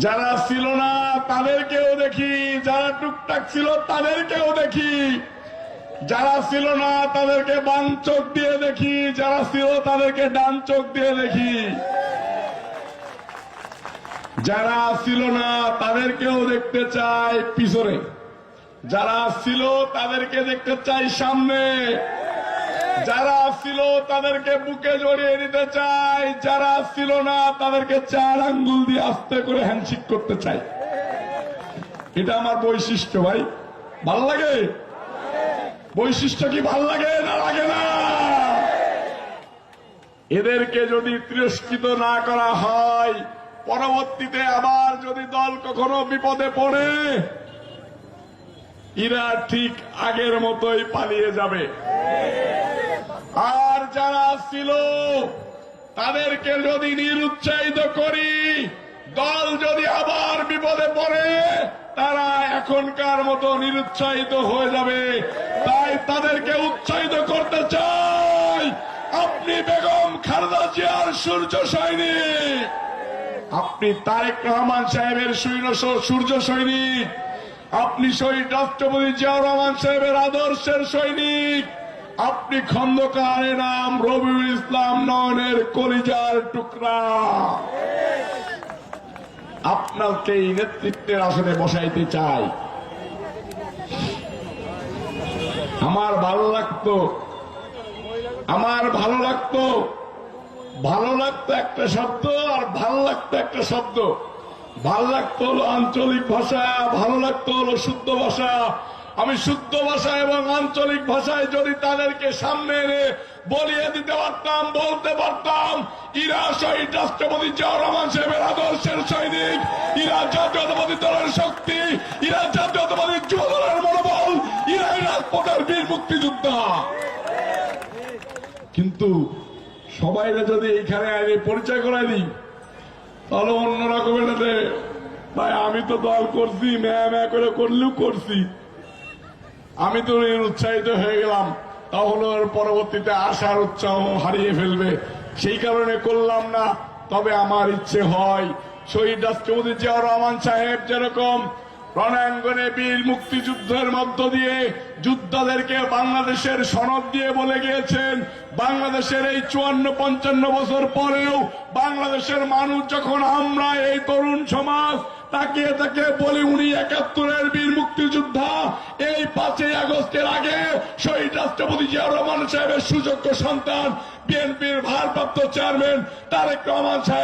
যারা ছিল না তাদেরকেও দেখি, যারা টুকটাক ছিল তাদেরকেও দেখি, যারা ছিল না তাদেরকে বাম চোখ দিয়ে দেখি, যারা ছিল তাদেরকে ডান চোখ দিয়ে দেখি, যারা ছিল না তাদেরকেও দেখতে চাই পিছনে, যারা ছিল তাদেরকে দেখতে চাই সামনে, যারা ছিল তাদেরকে বুকে জড়িয়ে নিতে চাই, যারা ছিল না তাদেরকে 4 আঙ্গুল দিয়ে আস্তে করে হ্যান্ডশেক করতে চাই। এটা আমার বৈশিষ্ট্য ভাই। ভাল লাগে? বৈশিষ্ট্য কি ভাল লাগে না লাগে না? এদেরকে যদি তিরস্কৃত না করা হয়, পরবর্তীতে আবার যদি দল কখনো বিপদে পড়ে, এরা ঠিক আগের মতোই পালিয়ে যাবে। আর যারা ছিল তাদেরকে যদি নিরুৎসাহিত করি, দল যদি আবার বিপদে পড়ে, তারা এখনকার মতো নিরুৎসাহিত হয়ে যাবে। তাই তাদেরকে উৎসাহিত করতে চাই। আপনি বেগম খালেদা জিয়ার সূর্য সৈনিক, আপনি তারেক রহমান সাহেবের সূর্য সৈনিক, আপনি শহীদ রাষ্ট্রপতি জিয়াউর রহমান সাহেবের আদর্শের সৈনিক, আপনি খন্দকার নাম রবিউল ইসলাম নয়নের কলিজার টুকরা। আপনাকে এই নেতৃত্বের আসনে বসাইতে চাই। আমার ভালো লাগতো একটা শব্দ, আর ভালো লাগতো একটা শব্দ। ভালো লাগতো হলো আঞ্চলিক ভাষা, ভালো লাগতো হলো শুদ্ধ ভাষা। আমি শুদ্ধ ভাষা এবং আঞ্চলিক ভাষায় যদি তাদেরকে সামনে এনে বলিয়ে দিতে পারতাম, বলতে পারতাম, ইরা শহীদ রাষ্ট্রপতি জিয়াউর রহমান সাহেবের আদর্শের সৈনিক, ইরা জাতীয়তাবাদী দলের শক্তি, ইরা জাতীয়তাবাদী যুব দলের মনোবল, ইরা রাজপথের বীর মুক্তিযোদ্ধা। কিন্তু সবাইরা যদি এইখানে আইনে পরিচয় করাই দিই, তাহলে অন্যরকম এটাতে ভাই আমি তো দল করছি, ম্যা করে করলেও করছি, আমি তো উৎসাহিত হয়ে গেলাম, তাহলে পরবর্তীতে আশার উৎসাহ হারিয়ে ফেলবে। সেই কারণে করলাম না। তবে আমার ইচ্ছে হয় শহীদ রাষ্ট্রপতি জিয়াউর রহমান সাহেব যেরকম রণাঙ্গনে বীর মুক্তিযুদ্ধের মধ্য দিয়ে যোদ্ধাদেরকে বাংলাদেশের সনদ দিয়ে বলে গিয়েছেন, বাংলাদেশের এই 54-55 বছর পরেও বাংলাদেশের মানুষ যখন আমরা এই তরুণ সমাজ তাকিয়ে তাকিয়ে বলি উনি 71-এর বীর মুক্তিযোদ্ধা, এই 5ই আগস্টের আগে শহীদ রাষ্ট্রপতি জিয়াউর রহমান সাহেবের সুযোগ্য সন্তান বিএনপির ভারপ্রাপ্ত চেয়ারম্যান তারেক রহমান সাহেব